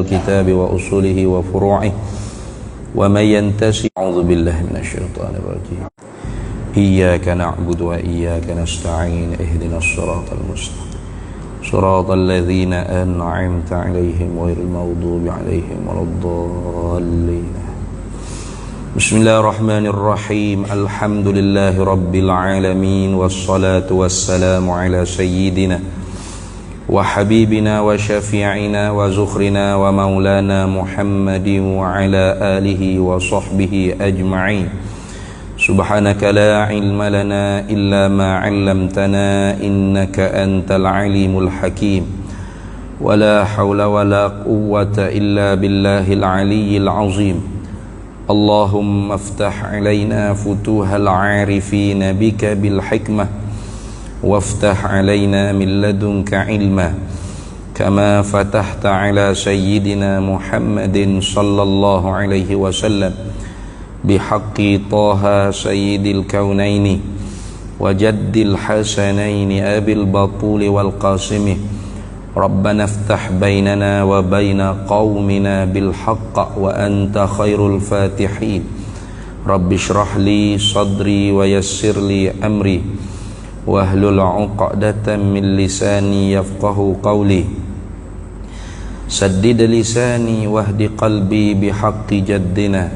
الكتاب وأصوله وفروعه ومن ينتسب. أعوذ بالله من الشيطان الرجيم. إياك نعبد وإياك نستعين اهدنا الصراط المستقيم صراط الذين أنعمت عليهم غير المغضوب عليهم ولا الضالين. بسم الله الرحمن الرحيم. الحمد لله رب العالمين والصلاة والسلام على سيدنا وحبيبنا وشفيعنا وزخرنا ومولانا محمد وعلى آله وصحبه أجمعين. سبحانك لا علم لنا إلا ما علمتنا إنك أنت العليم الحكيم ولا حول ولا قوة إلا بالله العلي العظيم. اللهم افتح علينا فتوح العارفين بك بالحكمة وافتح علينا من لدنك علما كما فتحت على سيدنا محمد صلى الله عليه وسلم بحق طه سيد الكونين وجد الحسنين أبي البطول والقاسم. ربنا افتح بيننا وبين قومنا بالحق وأنت خير الفاتحين. رب اشرح لي صدري ويسر لي أمري واhlul 'uqdatan min lisani yafqahu qawli. Saddid lisani wahdi qalbi bihaqqi jaddina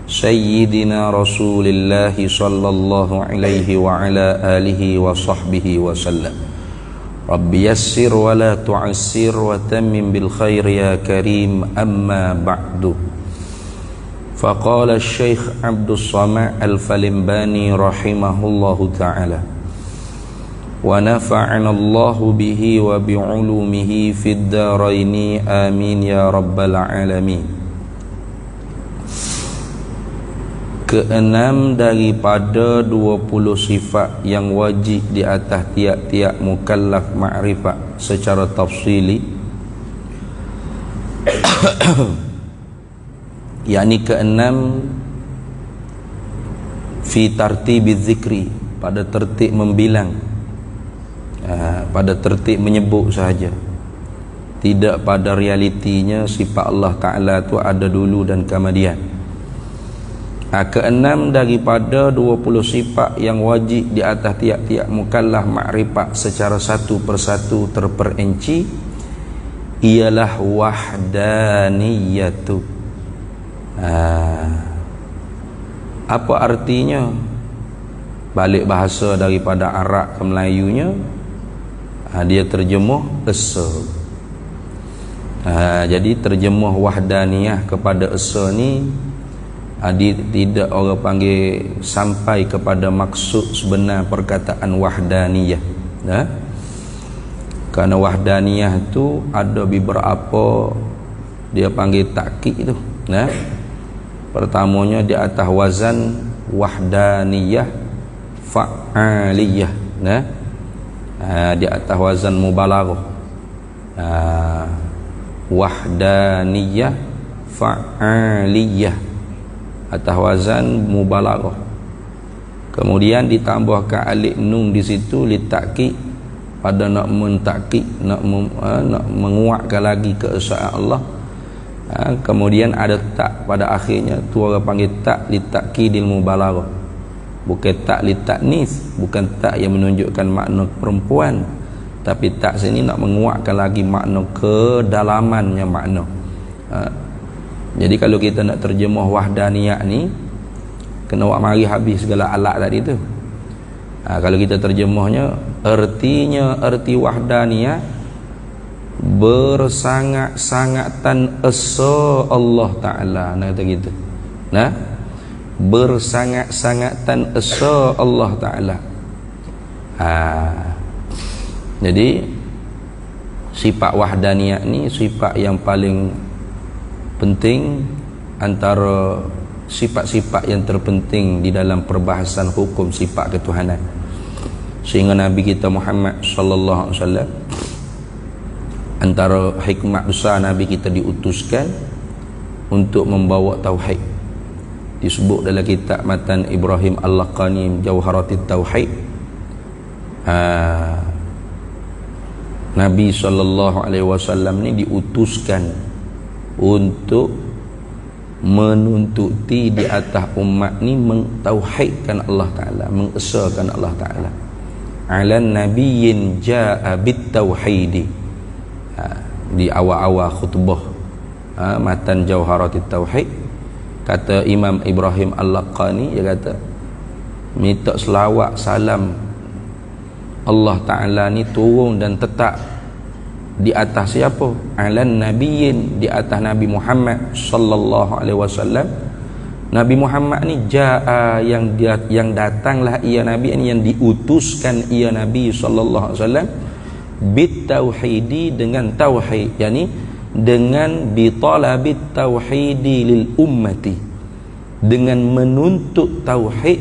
sayyidina Rasulillah sallallahu alaihi wa ala alihi wa sahbihi wa sallam. Rabbi yassir wa la tu'assir wa tammim bil khair ya karim. Amma ba'du. Faqala Syekh Abdul Samad Al-Falimbani rahimahullahu ta'ala wa nafa'ana Allahu bihi wa bi'ulumihi fid daraini amin ya rabbal alamin. Keenam daripada 20 sifat yang wajib di atas tiap-tiap mukallaf ma'rifat secara tafsili, yakni keenam fi tartibiz zikri, pada tertib membilang, pada tertib menyebut sahaja, tidak pada realitinya sifat Allah Ta'ala itu ada dulu dan kemudian. Keenam daripada 20 sifat yang wajib di atas tiap-tiap mukallaf makrifat secara satu persatu terperinci ialah wahdaniyatu. Apa artinya? Balik bahasa daripada Arab ke Melayunya, dia terjemuh esa. Jadi terjemuh wahdaniyah kepada esa ni, tidak orang panggil sampai kepada maksud sebenar perkataan wahdaniyah. Kerana wahdaniyah itu ada beberapa dia panggil takkid itu. Pertamanya di atas wazan wahdaniyah fa'aliyah. Di atas wazan mubalaghah, wahdaniyah fa'aliyah, atas wazan mubalaghah. Kemudian ditambahkan alif nun di situ litakid, pada nak mentakid, nak menguatkan lagi keesaan Allah. Kemudian ada tak pada akhirnya, tu orang panggil tak litakidil mubalaghah, bukan tak litaknis, bukan tak yang menunjukkan makna perempuan, tapi tak sini nak menguatkan lagi makna kedalamannya makna. Jadi kalau kita nak terjemah wahdaniyah ni, kena buat mari habis segala alat tadi tu. Kalau kita terjemahnya, erti wahdaniyah bersangat-sangatan esa Allah Ta'ala. Nak kata gitu. Bersangat-sangatan esa Allah Ta'ala. Jadi sifat wahdaniyah ni sifat yang paling penting antara sifat-sifat yang terpenting di dalam perbahasan hukum sifat ketuhanan. Sehingga Nabi kita Muhammad sallallahu alaihi wasallam, antara hikmah besar Nabi kita diutuskan untuk membawa tauhid. Disebut dalam kitab Matan Ibrahim Al-Laqani Jauharatit Tauhid, Nabi sallallahu alaihi wasallam ni diutuskan untuk menuntuti di atas umat ni mentauhidkan Allah Ta'ala, mengesahkan Allah Ta'ala. Alan nabiyyin ja'a bit tauhidi. Di awal-awal khutbah matan Jauharatit Tauhid, kata Imam Ibrahim Al-Laqani, dia kata minta selawat salam Allah Ta'ala ni turun dan tetap di atas siapa? Alan nabiyyin, di atas Nabi Muhammad sallallahu alaihi wasallam. Nabi Muhammad ni jaa, yang datanglah ia Nabi ni, yang diutuskan ia Nabi sallallahu alaihi wasallam, bit tauhidi, dengan tauhid, yakni dengan bi talabit tauhidi lil ummati, dengan menuntut tauhid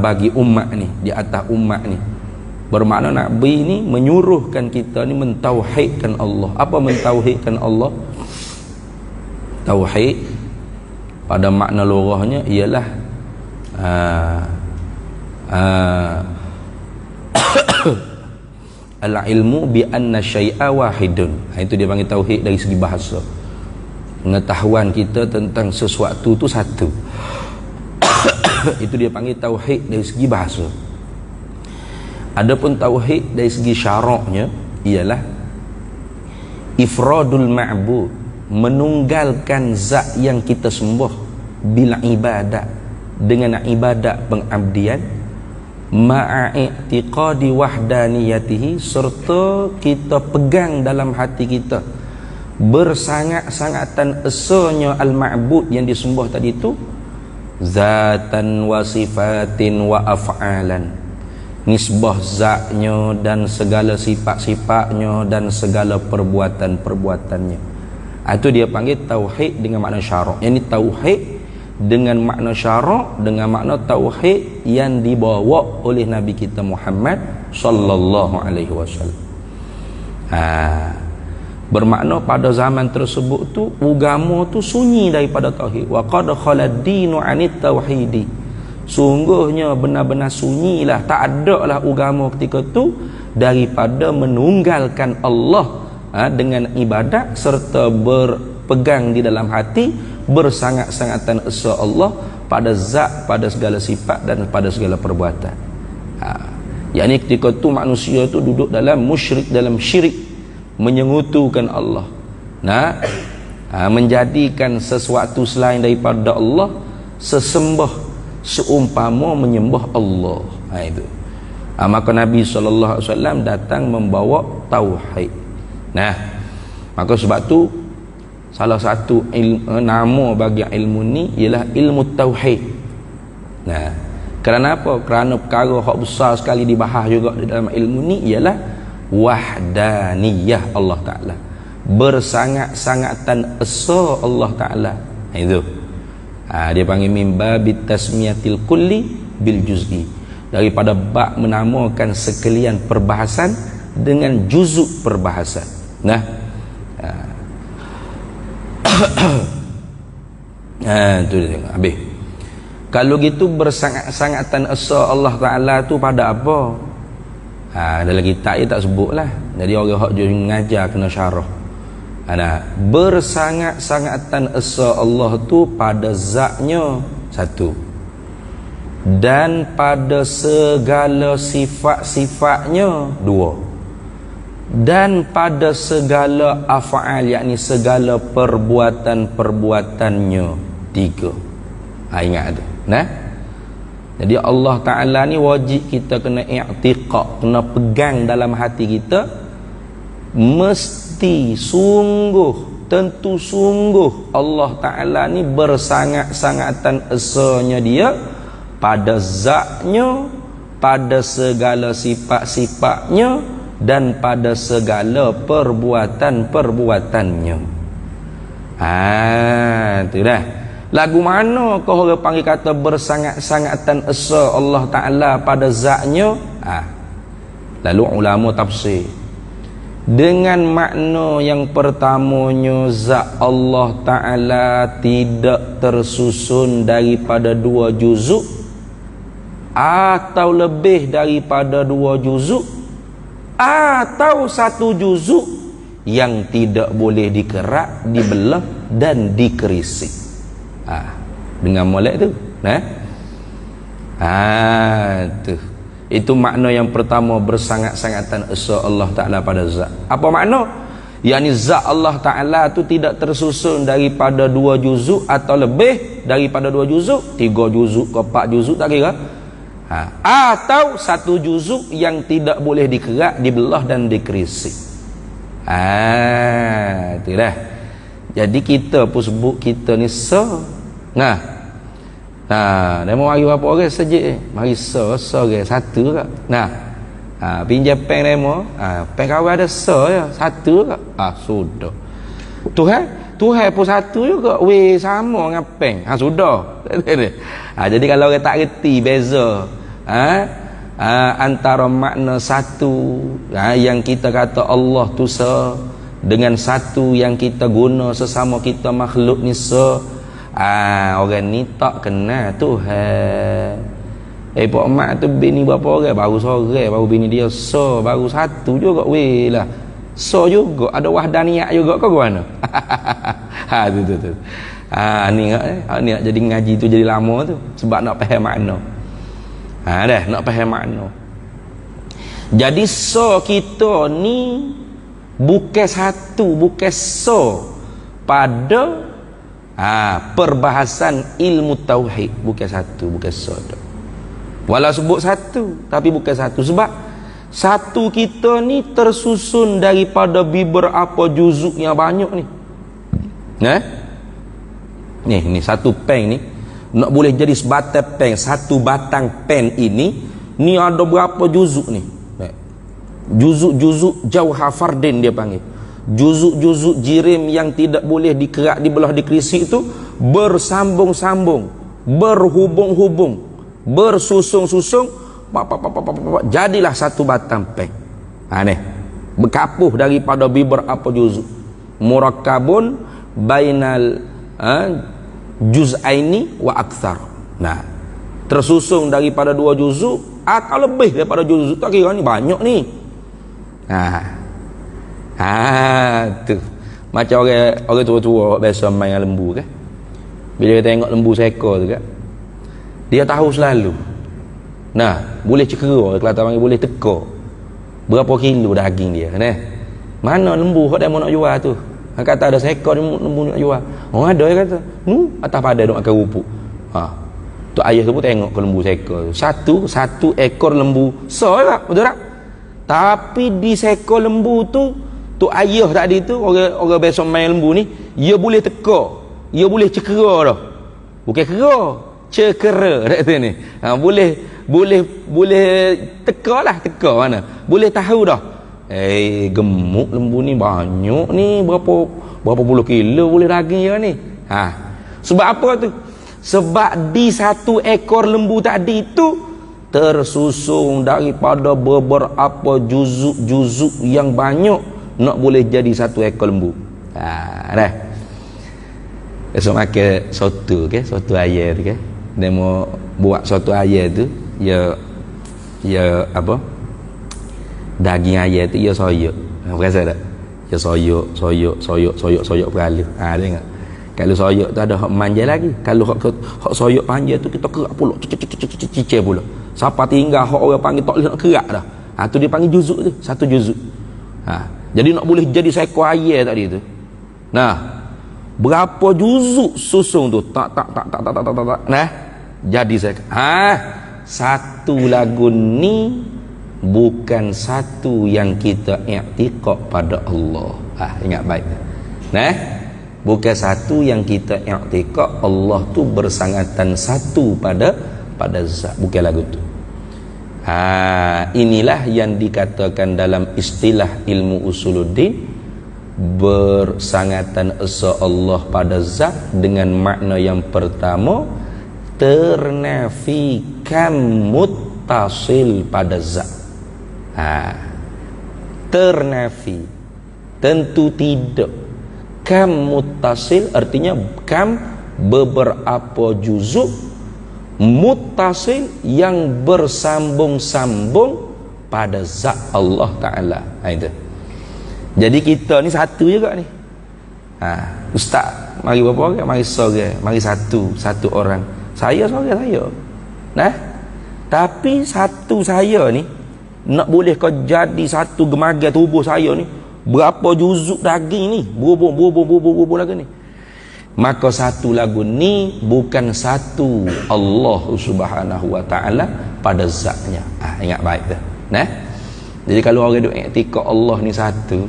bagi umat ni, di atas umat ni. Bermakna Nabi ni menyuruhkan kita ni mentauhidkan Allah. Apa mentauhidkan Allah? Tauhid pada makna lughahnya ialah al-ilmu bi anna syai'a wahidun. Itu dia panggil tauhid dari segi bahasa. Pengetahuan kita tentang sesuatu tu satu. Itu dia panggil tauhid dari segi bahasa. Adapun tauhid dari segi syaraknya ialah ifradul ma'bud, menunggalkan zat yang kita sembah, bil ibadah, dengan ibadat pengabdian, ma'a i'tiqadi wahdaniyatihi, serta kita pegang dalam hati kita bersangat-sangatan esanya al-ma'bud yang disembah tadi itu, zatan wa sifatin wa af'alan, nisbah zatnya dan segala sifat-sifatnya dan segala perbuatan-perbuatannya. Itu dia panggil tauhid dengan makna syarak. Yang ini tauhid dengan makna syarak, dengan makna tauhid yang dibawa oleh Nabi kita Muhammad sallallahu alaihi wasallam. Bermakna pada zaman tersebut tu agama tu sunyi daripada tauhid. Wa qad khalad dinu anit tauhidi. Sungguhnya benar-benar sunyilah, tak ada lah agama ketika tu daripada menunggalkan Allah dengan ibadat, serta berpegang di dalam hati bersangat-sangatan esa Allah pada zat, pada segala sifat dan pada segala perbuatan. Yakni ketika tu manusia tu duduk dalam musyrik, dalam syirik, menyengutukan Allah, menjadikan sesuatu selain daripada Allah sesembah, seumpama menyembah Allah. Itu. Maka Nabi SAW datang membawa tauhid. Maka sebab tu salah satu nama bagi ilmu ni ialah ilmu tauhid. Kerana apa? Kerana perkara hak besar sekali dibahas juga di dalam ilmu ni ialah wahdaniyah Allah Ta'ala, bersangat-sangatan esa Allah Ta'ala. Itu dia panggil mimba bitasmiyatil kulli bil juz'i, daripada bab menamakan sekalian perbahasan dengan juzuk perbahasan. Itu dia tengok habis. Kalau gitu bersangat-sangatan esa Allah Ta'ala tu pada apa? Dalam kitab dia tak sebut lah. Jadi orang hak jadi mengajar kena syarah. Bersangat-sangatan esa Allah tu pada zatnya satu, dan pada segala sifat-sifatnya dua, dan pada segala af'al, yakni segala perbuatan-perbuatannya tiga. Ingat tu. Jadi Allah Ta'ala ni wajib kita kena i'tiqad, kena pegang dalam hati kita, mesti sungguh, tentu sungguh Allah Ta'ala ni bersangat-sangatan esanya dia pada zatnya, pada segala sifat-sifatnya dan pada segala perbuatan-perbuatannya. Itu dah. Lagu mana kau orang panggil kata bersangat-sangatan esa Allah Ta'ala pada zatnya? Lalu ulama tafsir dengan makna yang pertamanya, zat Allah Ta'ala tidak tersusun daripada dua juzuk atau lebih daripada dua juzuk atau satu juzuk yang tidak boleh dikerak, dibelah dan dikerisi. Dengan molek tu. Tu. Itu makna yang pertama, bersangat-sangatan esa Allah Ta'ala pada zat. Apa makna? Yani zat Allah Ta'ala tu tidak tersusun daripada 2 juzuk atau lebih daripada 2 juzuk, 3 juzuk ke 4 juzuk tak kira. Atau 1 juzuk yang tidak boleh dikerak, dibelah dan dikerisi. Itu dah. Jadi kita pun sebut kita ni sa. Demo mari berapa orang saja? Mari sa orang satu ke? Pinjam peng demo, peng kawan ada sa ya, satu ke? Sudah. Tuhan pun satu juga, sama dengan peng. Sudah. Jadi kalau orang tak reti beza antara makna satu yang kita kata Allah tu sa, dengan satu yang kita guna sesama kita makhluk ni sa, orang ni tak kenal Tuhan. Pak mak tu bini berapa orang? Baru seorang, baru bini dia so, baru satu juga lah. So juga ada wahdaniyat juga ke mana? Tu. Ni nak jadi ngaji tu jadi lama tu sebab nak faham makna. Nak faham makna. Jadi so kita ni bukan satu, bukan so pada perbahasan ilmu tauhid, bukan satu, bukan so. Walau sebut satu, tapi bukan satu. Sebab satu kita ni tersusun daripada beberapa juzuk yang banyak ni. Ni satu pen ni nak boleh jadi sebatang pen, satu batang pen ini ni ada berapa juzuk ni? Juzuk jauhar fardin dia panggil. Juzuk-juzuk jirim yang tidak boleh dikerak, dibelah, dikerisi itu bersambung-sambung, berhubung-hubung, bersusung-susung, jadilah satu batang peng. Berkapuh daripada beberapa juzuk. Murakkabun bainal juz'aini wa aktsar. Tersusun daripada 2 juzuk atau lebih daripada juzuk. Tak kira ni banyak ni. Tu. Macam orang tua-tua biasa main lembu kan. Bila dia tengok lembu seekor tu kan, dia tahu selalu. Boleh cekera, Kelantan panggil boleh teka. Berapa kilo daging dia, Mana lembu hok dia mau nak jual tu? Kata ada seekor lembu nak jual. Ada dia kata. Atas padai duk makan rupuk. Tu ayah tu pun tengok ke lembu seekor. Satu ekor lembu. Tak? Betul tak? Tapi di seekor lembu tu ayah tadi tu, orang biasa main lembu ni, dia boleh teka, dia boleh cekera dah. Bukan kera, cekera kata ni. Boleh teka mana? Boleh tahu dah. Gemuk lembu ni banyak ni, berapa puluh kilo boleh daging dia ni. Sebab apa tu? Sebab di satu ekor lembu tadi tu tersusun daripada beberapa juzuk yang banyak nak boleh jadi satu ekor lembu. Esok makan soto ke, soto ayam ke. Dia mau buat soto ayam tu, ya apa? Daging ayam tu ya soyok. Berasa tak? Ya soyok perlalu. Tengok. Kalau soyok tu ada hak manja lagi. Kalau hak soyok panjang tu kita kerak pula, cicir pula. Siapa tinggal hak orang panggil tak boleh nak kerak dah. Tu dia panggil juzuk tu, satu juzuk. Jadi nak boleh jadi seekor ayam tadi tu. Berapa juzuk susung tu? Tak. Jadi satu lagu ni bukan satu yang kita i'tiqad pada Allah. Ingat baik. Bukan satu yang kita i'tiqad Allah tu bersangatan satu pada zat. Bukan lagu tu. Inilah yang dikatakan dalam istilah ilmu usuluddin, bersangatan esa Allah pada zat dengan makna yang pertama, ternafikan muttasil pada zat. Ternafi, tentu tidak. Kam muttasil artinya kam beberapa juzuk, muttasil yang bersambung-sambung pada zat Allah Ta'ala. Itu Jadi kita ni satu juga ni. Ustaz, mari berapa orang? Mari seorang, mari satu orang. Saya seorang saya. Nah, tapi satu saya ni nak boleh kau jadi satu gemaga tubuh saya ni, berapa juzuk daging ni, berubah lagu ni. Maka satu lagu ni bukan satu Allah Subhanahu wa taala pada zatnya. Ingat baik tu. Nah. Jadi kalau orang duk iktikad Allah ni satu,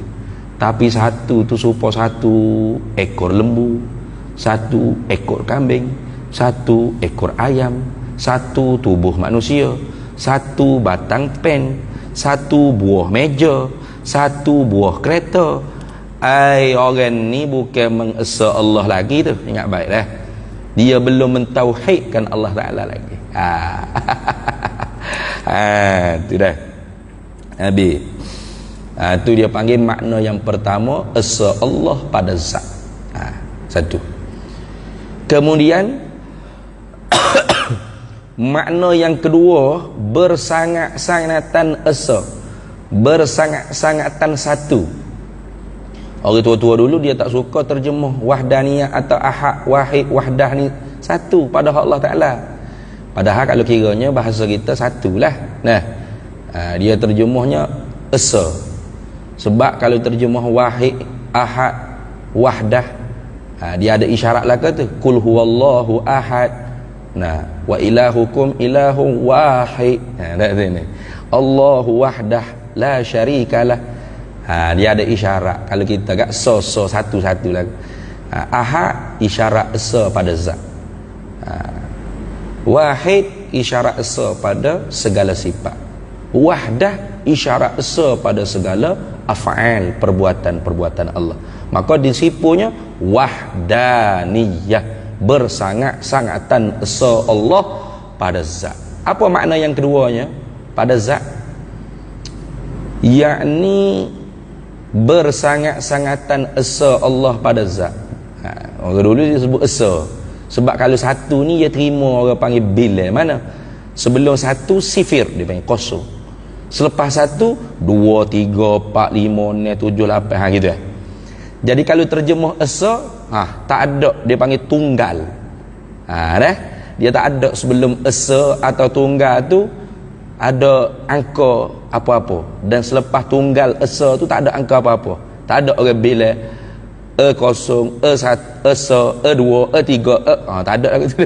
tapi satu tu serupa satu ekor lembu, satu ekor kambing, satu ekor ayam, satu tubuh manusia, satu batang pen, satu buah meja, satu buah kereta. Orang ni bukan mengesa Allah lagi tu. Ingat baik dah. Dia belum mentauhidkan Allah Ta'ala lagi. Tu dah. Habis. Tu dia panggil makna yang pertama, esa Allah pada zat. Satu. Kemudian makna yang kedua, bersangat-sangatan esa, bersangat-sangatan satu. Orang tua-tua dulu dia tak suka terjemah wahdaniyah atau ahad, wahid, wahdah ni satu pada Allah Ta'ala. Padahal kalau kiranya bahasa kita satulah. Nah, dia terjemahnya esa. Sebab kalau terjemah wahid, ahad, wahdah, dia ada isyarat lah tu, kul huwallahu ahad. Nah, wa ilahukum ilahu wahid. Dah sini. Allahu wahdah la syarikalah. Dia ada isyarat. Kalau kita kat so satu-satu lah. Ahad isyarat esa pada zat. Wahid isyarat esa pada segala sifat. Wahdah isyarat esa pada segala af'al, perbuatan-perbuatan Allah. Maka disipunya wahdaniyah, bersangat-sangatan esa Allah pada zat. Apa makna yang keduanya pada zat? Yakni bersangat-sangatan esa Allah pada zat. Orang dulu dia sebut esa. Sebab kalau satu ni dia terima orang panggil bil. Mana? Sebelum satu sifir dia panggil kosong. Selepas satu 2, 3, 4, 5, 6, 7, 8 gitu. Jadi kalau terjemah esa, tak ada dia panggil tunggal. Dah. Dia tak ada sebelum esa atau tunggal tu ada angka apa-apa, dan selepas tunggal esa tu tak ada angka apa-apa. Tak ada orang bila E0, E1, esa, E2, E3, tak ada lagu tu.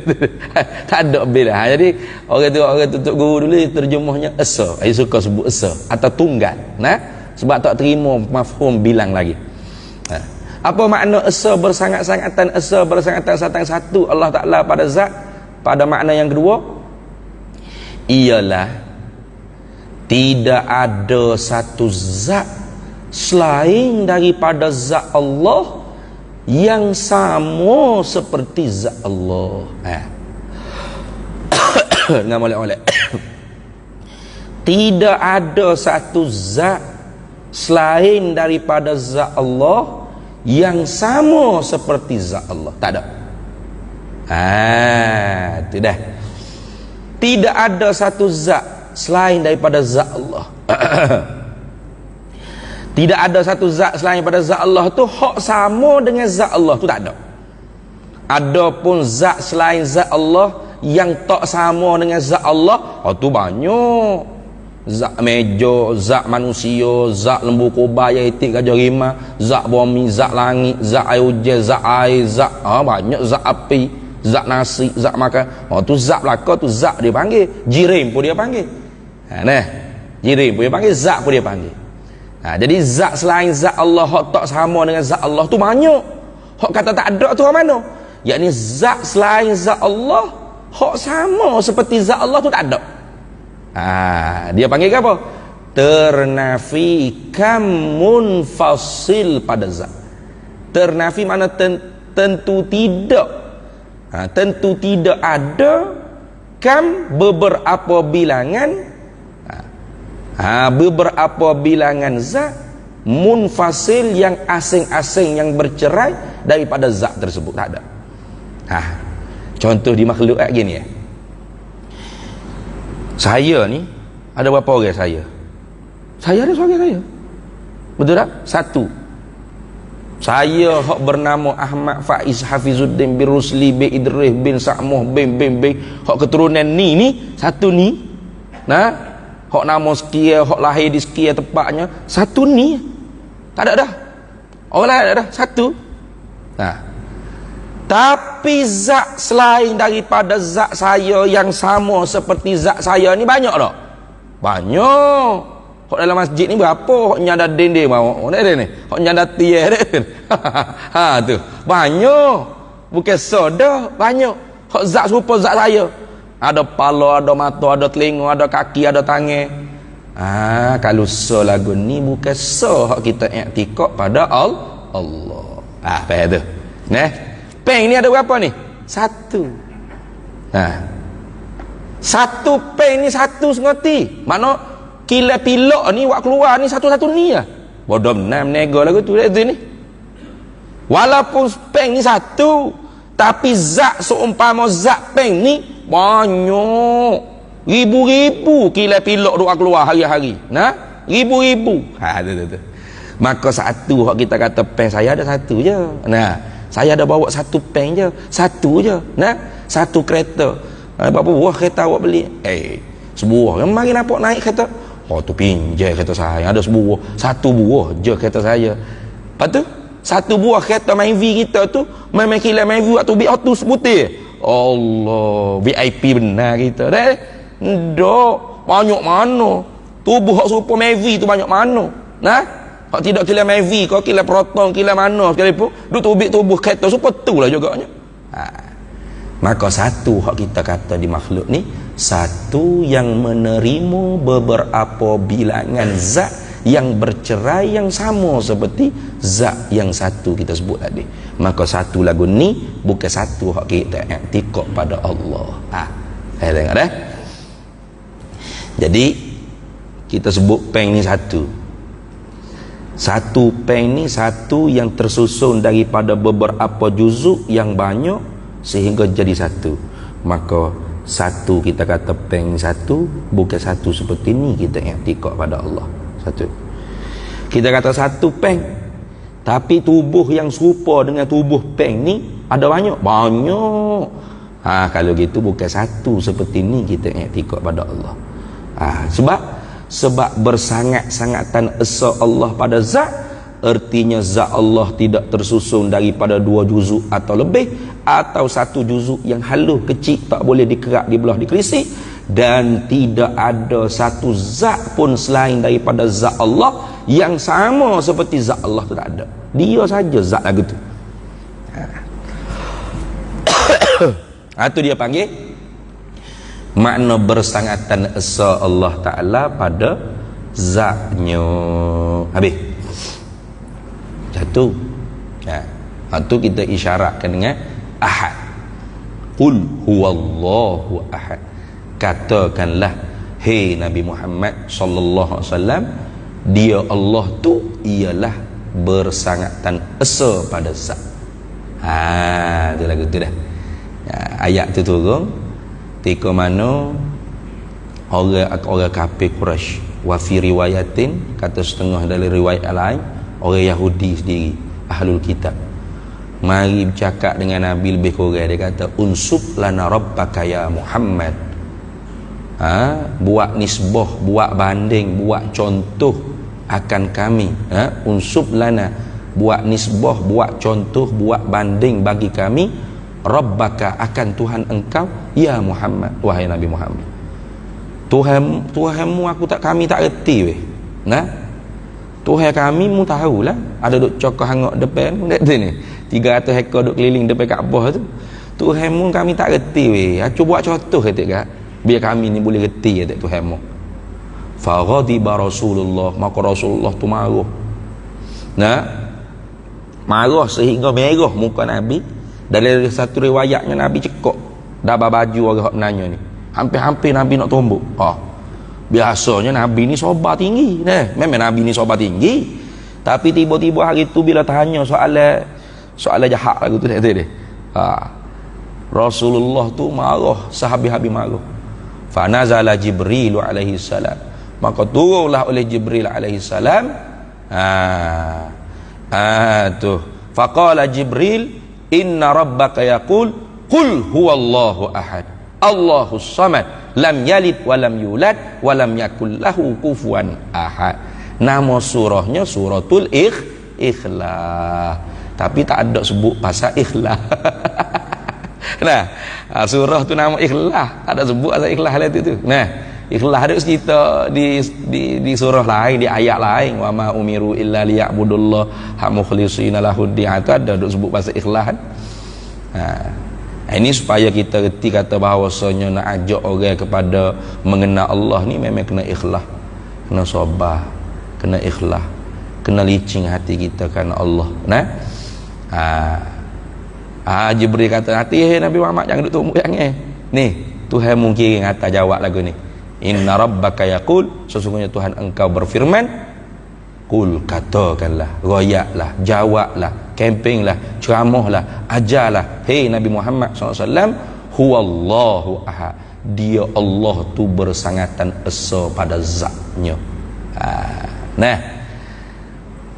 Tak ada bila. Jadi orang tutup guru dulu terjemahnya esa. Dia suka sebut esa atau tunggal. Nah, sebab tak terima mafhum bilang lagi. Apa makna esa, bersangat-sangatan esa, bersangat-sangatan satu Allah Ta'ala pada zat? Pada makna yang kedua ialah tidak ada satu zat selain daripada zat Allah yang sama seperti zat Allah. Dengan molek-molek. Tidak ada satu zat selain daripada zat Allah yang sama seperti zat Allah. Tak ada. Itu dah. Tidak ada satu zat selain daripada zat Allah. Tidak ada satu zat selain daripada zat Allah tu hak sama dengan zat Allah tu tak ada. Adapun zat selain zat Allah yang tak sama dengan zat Allah, tu banyak. Zat meja, zat manusia, zat lembu kobaya, itik gajah rimah, zat bumi, zat langit, zat air hujan, zat air, zat banyak, zat api, zat nasi, zat makan. Tu zat belaka tu zat dia panggil. Jirim pun dia panggil. Jirim pun dia panggil, zat pun dia panggil. Jadi zat selain zat Allah hak tak sama dengan zat Allah tu banyak. Hak kata tak ada tu hak mana? Yakni zat selain zat Allah hak sama seperti zat Allah tu tak ada. Dia panggil apa? Ternafi kam munfasil pada zat. Ternafi mana tentu tidak. Tentu tidak ada, kam beberapa bilangan, beberapa bilangan zat, munfasil yang asing-asing, yang bercerai daripada zat tersebut. Tak ada. Contoh di makhluk gini ya. Saya ni ada berapa orang saya? Saya ada seorang saya. Betul tak? Satu. Saya hak bernama Ahmad Faiz Hafizuddin bin Rusli bin Idris bin Sa'muh bin hak keturunan ni satu ni. Nah, hak nama sekian, hak lahir di sekian tempatnya, satu ni. Tak ada dah. Orang lain ada dah, satu. Nah. Tapi zat selain daripada zat saya yang sama seperti zat saya ni banyak tak? Banyak. Hak dalam masjid ni berapa? Hak nyanda dinding mau. Mana dia ni? Hak nyanda tiang dia. Ha tu. Banyak. Bukan soda, banyak. Hak zat serupa zat saya. Ada kepala, ada mata, ada telinga, ada kaki, ada tangan. Kalau so lagu ni bukan so hak kita i'tikad pada Allah. Faham tu? Nah. Peng ni ada berapa ni? Satu. Satu peng ni satu sengoti. Mana kila pilok ni wak keluar ni satu-satu ni lah. Bodoh benar menego lagu tu ni. Walaupun peng ni satu, tapi zat seumpama zat peng ni banyak. Ribu-ribu kila pilok duk keluar hari-hari. Nah, ribu-ribu. Tu. Maka satu hak kita kata peng saya ada satu je. Nah, saya ada bawa satu peng je, satu je. Nah, satu kereta. Berapa buah kereta awak beli? Sebuah. Yang mari nampak naik kereta. Oh, tu pinjai kereta saya. Ada sebuah. Satu buah je kereta saya. Lepas tu, satu buah kereta Myvi kita tu, memang kila Myvi waktu big auto putih. Allah, VIP benar kita. Dok, banyak mana? Tubuh hak serupa Myvi tu banyak mana? Nah, hak tidak kila Myvi, kau kila Proton, kila mana sekalipun, duk tubik tubuh kereta super tu lah juganya. Maka satu hak kita kata di makhluk ni, satu yang menerima beberapa bilangan zat yang bercerai yang sama seperti zat yang satu kita sebut tadi. Maka satu lagu ni bukan satu hak kita i'tikad pada Allah. Saya tengok dah. Jadi kita sebut peng ni satu. Satu peng ni satu yang tersusun daripada beberapa juzuk yang banyak sehingga jadi satu. Maka satu kita kata peng satu, bukan satu seperti ni kita i'tikad pada Allah. Satu. Kita kata satu peng, tapi tubuh yang serupa dengan tubuh peng ni ada banyak. Banyak. Kalau gitu bukan satu seperti ni kita i'tikad pada Allah. Sebab bersangat-sangatan esa Allah pada zat, artinya zat Allah tidak tersusun daripada dua juzuk atau lebih, atau satu juzuk yang halus kecil tak boleh dikerak, dibelah, dikerisik, dan tidak ada satu zat pun selain daripada zat Allah yang sama seperti zat Allah tu tak ada. Dia saja zat lagu tu. Itu dia panggil makna bersangatan esa Allah Ta'ala pada zatnya. Habis satu. Itu kita isyaratkan dengan ahad. Qul huwallahu ahad. Katakanlah, hei Nabi Muhammad sallallahu alaihi wasallam, dia Allah tu ialah bersangatan esa pada zat. Itu lagu tu dah. Ayat tu turun ketika mana orang kafir Quraisy, wa fi riwayatin, kata setengah dari riwayat lain, orang Yahudi sendiri, ahlul kitab, mari bercakap dengan Nabi lebih kurang, dia kata unsub lana rabbaka ya Muhammad. Buat nisbah, buat banding, buat contoh akan kami. Unsub lana, buat nisbah, buat contoh, buat banding bagi kami, rabbaka, akan Tuhan engkau ya Muhammad, wahai Nabi Muhammad. Tuhanmu kami tak reti weh. Nah, Tuhan kami mu tahulah, ada duk cokah hangak depan kata ni 300 ekor duk keliling depan Kaabah tu. Tuhanmu kami tak reti weh. Cuba buat contoh kata kak, biar kami ni boleh reti kata Tuhanmu. Fa ghadiba Rasulullah, maka Rasulullah tu marah. Nah, marah sehingga merah muka Nabi. Dalam satu riwayatnya Nabi cekok dah baju orang hak menanya ni, hampir-hampir Nabi nak tombok. Biasanya Nabi ni sabar tinggi, memang Nabi ni sabar tinggi, tapi tiba-tiba hari tu bila tanya soalan jahat lagu tu dia, Rasulullah tu marah, sehabis-habis marah. Fa nazala Jibril alaihi salam, maka turunlah oleh Jibril alaihi salam Tuh. Faqala Jibril, inna rabbaka yaqul qul huwallahu ahad, Allahus samad, lam yalid wa lam yulad wa lam yakul lahu kufuwan ahad. Nama surahnya suratul Ikhlas, tapi tak ada sebut pasal ikhlas. Nah, surah tu nama Ikhlas, ada sebut pasal ikhlas lah tu. Nah, ikhlas ada cerita di surah lain, di ayat lain, wa ma umiru illa liya'budullah mukhlishina lahuddin, itu ada sebut pasal ikhlas. Ini supaya kita reti kata bahawasanya nak ajak orang kepada mengenal Allah ni memang kena ikhlas, kena sabar, kena ikhlas, kena licin hati kita kerana Allah. Nah, Jibril kata hati Nabi Muhammad jangan duduk tumbuk jangan. Ni Tuhan mungkin kata jawab lagu ni. Inna rabbaka yaqul, sesungguhnya Tuhan engkau berfirman, qul, katakanlah, royaklah, jawablah, kempinglah, ceramahlah, ajarlah, hei Nabi Muhammad SAW, huwallahu ahad, dia Allah tu bersangatan esa pada zatnya. Nah,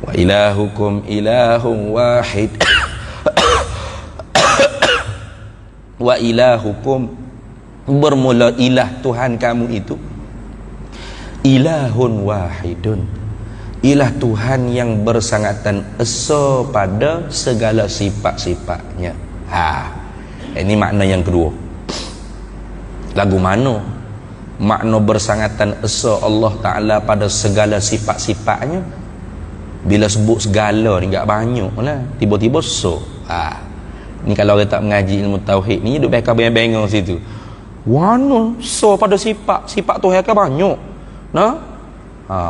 wa ilahukum ilahun wahid wa ilahukum, bermula ilah Tuhan kamu itu ilahun wahidun, ilah Tuhan yang bersangatan esa pada segala sifat-sifatnya. Ini makna yang kedua. Lagu mana makna bersangatan esa Allah Ta'ala pada segala sifat-sifatnya? Bila sebut segala ni tak banyak lah, tiba-tiba so. Ni kalau orang tak mengaji ilmu tauhid ni duk beka bengong situ. Wano so pada sifat Tuhan kan banyak. Nah,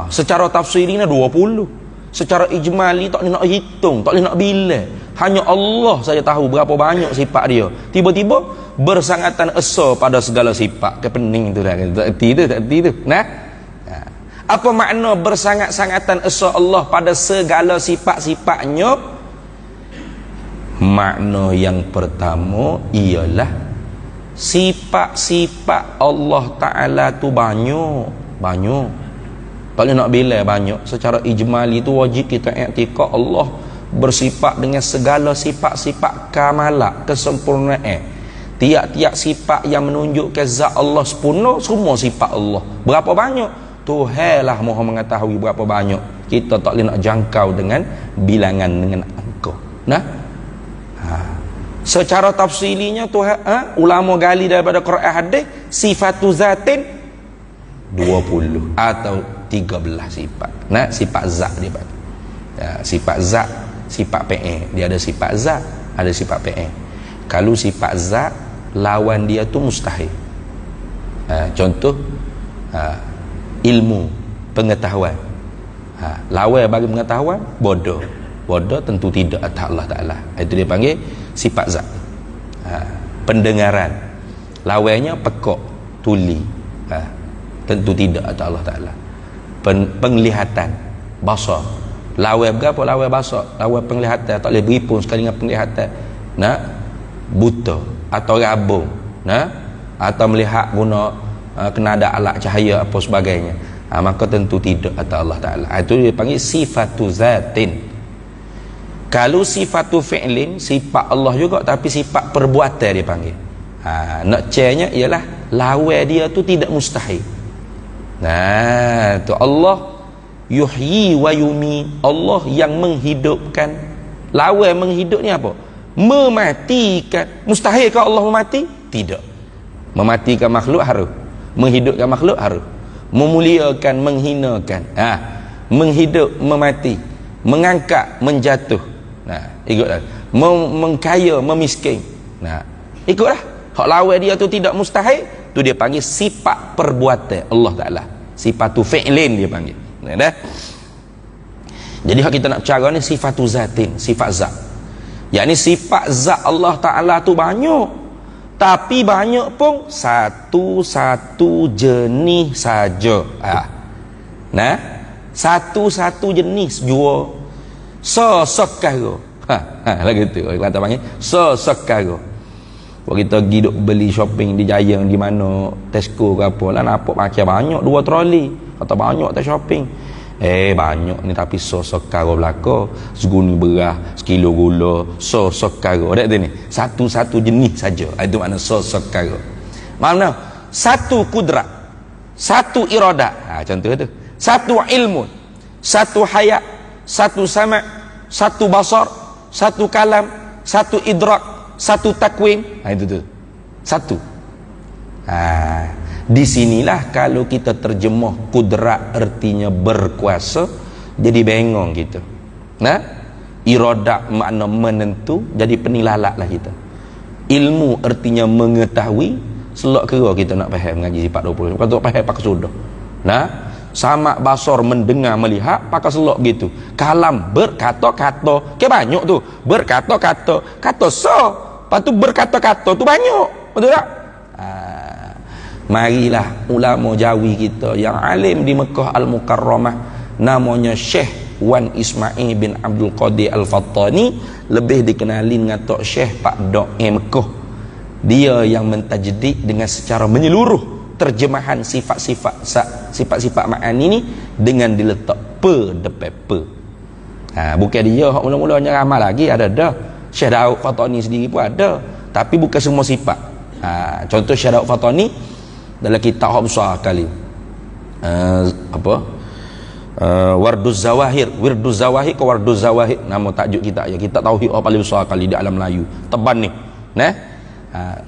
secara tafsirina 20. Secara ijmali tak boleh nak hitung, tak boleh nak bilang. Hanya Allah saja tahu berapa banyak sifat dia. Tiba-tiba bersangatan esa pada segala sifat. Kepening tu dah. Tak erti tu. Nah. Apa makna bersangat-sangatan esa Allah pada segala sifat-sifatnya? Makna yang pertama ialah sifat-sifat Allah Ta'ala tu banyak. Tak boleh nak bila banyak. Secara ijmali tu wajib kita i'tikad Allah bersifat dengan segala sifat-sifat kamalat, kesempurnaan. Tiap-tiap sifat yang menunjukkan zat Allah sempurna, semua sifat Allah. Berapa banyak? Tuhan lah Maha mengetahui berapa banyak. Kita tak boleh nak jangkau dengan bilangan, dengan angka. Nah, secara tafsilinya Tuhan, ulama gali daripada Quran hadis, sifatu zatin 20 atau 13 sifat. Nah, sifat zat dia panggil. Sifat zat, sifat PE. Dia ada sifat zat, ada sifat PE. Kalau sifat zat, lawan dia tu mustahil. Contoh, ilmu, pengetahuan. Lawan bagi pengetahuan, bodoh. Bodoh tentu tidak atas Allah Ta'ala. Itu dia panggil sifat zat. Pendengaran, lawannya pekak, tuli. Tentu tidak atas Allah Ta'ala. Penglihatan, basar, lawan berapa? Lawan basar, lawan penglihatan. Tak boleh beri pun sekali dengan penglihatan. Nah, buta atau rabung, nah, atau melihat guna kena ada alat cahaya apa sebagainya, maka tentu tidak atas Allah Ta'ala. Itu dia panggil sifatu zatin. Kalau sifatu fi'lin, sifat Allah juga tapi sifat perbuatan dia panggil. Nak cernya ialah lawan dia tu tidak mustahil. Nah, tu Allah yuhyi wa yumi, Allah yang menghidupkan. Lawan menghidup ni apa? Mematikan. Mustahilkah Allah memati? Tidak. Mematikan makhluk harus, menghidupkan makhluk harus, memuliakan, menghinakan, menghidup, memati, mengangkat, menjatuh. Nah, ikutlah. Mengkaya, memiskin. Nah, ikutlah. Hak lawan dia tu tidak mustahil, tu dia panggil sifat perbuatan Allah Ta'ala. Sifatu fi'lin dia panggil. Nah, dah. Jadi hak kita nak bercara ni sifatu zatin, sifat zat. Yakni sifat zat Allah Ta'ala tu banyak. Tapi banyak pun satu-satu jenis saja. Nah, satu-satu jenis jua sesekara. Lagi tu orang kata panggil sesekara. Kalau kita pergi duk beli shopping di Jaya di mana, Tesco ke apa lah, nampak makin banyak 2 troli atau banyak tak shopping. Banyak ni tapi sekara belaka, seguni beras, sekilo gula, sekara. Ada tu ni. Satu-satu jenis saja. Itu makna sekara. Mana? Satu kudrat, satu iradat. Contoh tu. Satu ilmu, satu hayat, satu sama', satu basar, satu kalam, satu idrak, satu takwin. Itu tu. Satu. Di sinilah kalau kita terjemah kudrat artinya berkuasa, jadi bengong kita. Iradat makna menentu, jadi penilalaklah kita. Ilmu artinya mengetahui, selok kira kita nak faham mengaji sifat 20. Kalau tak faham pakai sudah. Sama basar mendengar melihat pakai selok gitu. Kalam berkata-kata, ke banyak tu. Berkata-kata, kata lepas tu berkata-kata tu banyak. Betul tak? Marilah ulama Jawi kita yang alim di Mekah Al-Mukarramah, namanya Syekh Wan Ismail bin Abdul Qadir Al-Fattani, lebih dikenalin dengan Tok Syekh Pak Dok Mekah. Dia yang mentajdid dengan secara menyeluruh terjemahan sifat-sifat ma'ani ni dengan diletak pe depan pe. Bukan dia hak mula-mulanya ramal lagi, ada dah. Syekh Daud Fattani sendiri pun ada, tapi bukan semua sifat. Contoh Syekh Daud Fattani dalam kitab hak besar kali, Warduz Zawahir, Wirduz Zawahir ke Warduz Zawahir, nama tajuk kitab ya. Kitab tauhid yang paling besar kali di alam Melayu, teban ni.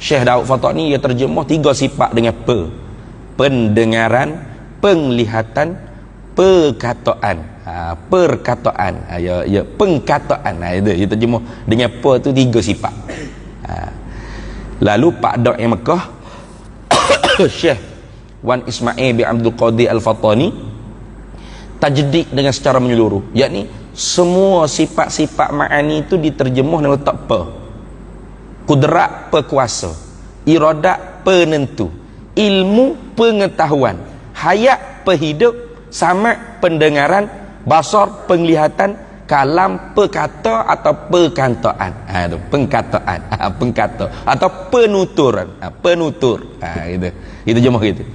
Syekh Daud Fattani dia terjemah 3 sifat dengan pe: pendengaran, penglihatan, perkataan. Perkataan, ya pengkataan. Itu dia terjemah dengan pe tu 3 sifat. Lalu Pak Dok yang Mekah Syekh Wan Ismail bin Abdul Qadir Al-Fattani tajdid dengan secara menyeluruh, yakni semua sifat-sifat ma'ani itu diterjemah dengan letak pe. Kudrat pekuasa, iradat penentu, ilmu pengetahuan, hayat pehidup, sama' pendengaran, basar penglihatan, kalam perkata atau perkantaan. Itu pengkataan, pengkata atau penuturan, penutur. Itu jemaah gitu.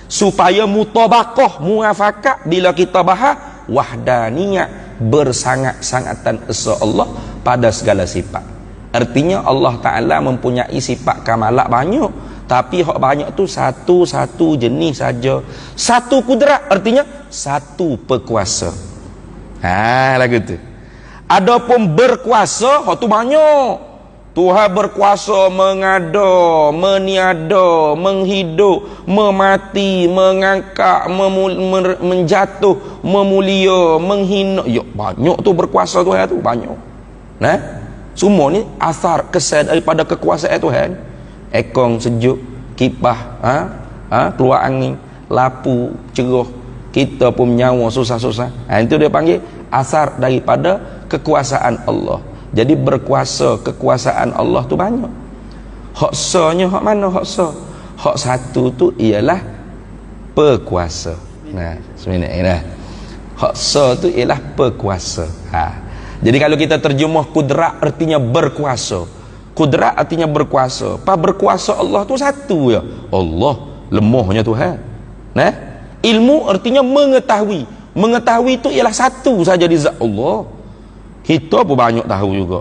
Supaya mutabaqah, muafakat bila kita bahas wahdaniyah, bersangat-sangatan esa Allah pada segala sifat. Artinya Allah Ta'ala mempunyai sifat kamalat banyak, tapi hak banyak tu satu-satu jenis saja. Satu kudrat artinya satu perkuasa. Lagu tu. Adapun berkuasa, hak tu banyak. Tuhan berkuasa mengada, meniada, menghidup, memati, mengangkat, menjatuh, memulia, menghina. Ya, banyak tu berkuasa Tuhan tu, banyak. Semua ni asar kesan daripada kekuasaan Tuhan. Ekong sejuk, kipah, keluar angin, lapu, cerah, kita pun nyawa susah-susah. Itu dia panggil asar daripada kekuasaan Allah. Jadi berkuasa, kekuasaan Allah tu banyak. Hak sanya hak mana hak sa? Hak satu tu ialah perkuasa. Sebenarnya hak sa tu ialah perkuasa. Jadi kalau kita terjemah kudrat artinya berkuasa. Kudrat artinya berkuasa. Berkuasa Allah tu satu ya. Allah, lemahnya Tuhan. Ilmu artinya mengetahui. Mengetahui tu ialah satu saja di zat Allah. Kita pun banyak tahu juga.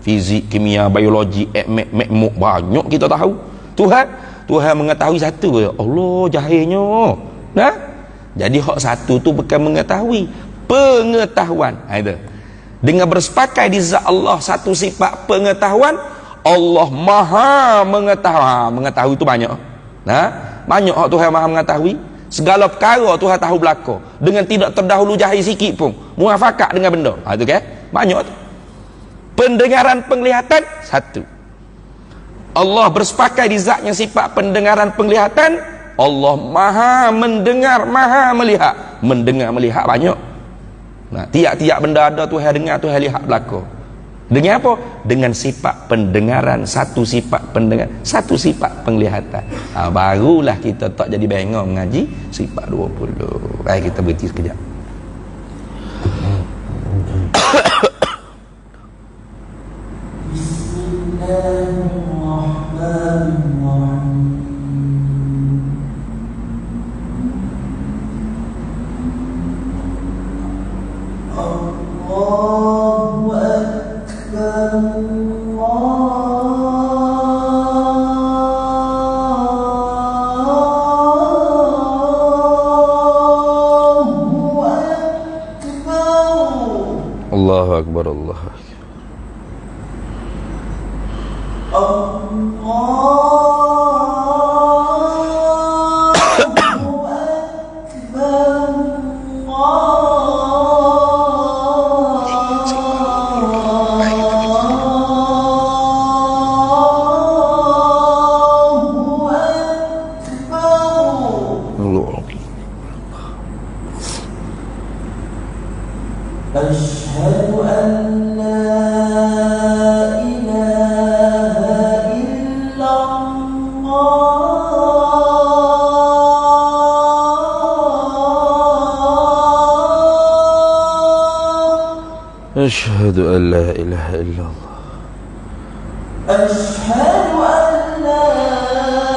Fizik, kimia, biologi, makmuk banyak kita tahu. Tuhan mengetahui satu ya. Allah jahilnya. Jadi hak satu tu bukan mengetahui, pengetahuan. Itu. Dengan bersepakai di zat Allah satu sifat pengetahuan, Allah Maha mengetahui. Mengetahui itu banyak. Banyak hak Tuhan Maha mengetahui. Segala perkara Tuhan tahu belaka dengan tidak terdahulu jahil sikit pun. Muafakat dengan benda. Itu kan? Banyak tu. Pendengaran, penglihatan satu. Allah bersepakai di zatnya sifat pendengaran, penglihatan. Allah Maha mendengar, Maha melihat. Mendengar, melihat banyak. Tiap-tiap benda ada Tuhan dengar, Tuhan lihat belaka. Dengan apa? Dengan sifat pendengaran, satu sifat pendengar, satu sifat penglihatan. Barulah kita tak jadi bengong mengaji sifat 20. Baik, kita berhenti sekejap. أشهد أن لا إله إلا الله. أشهد أن لا إله إلا الله.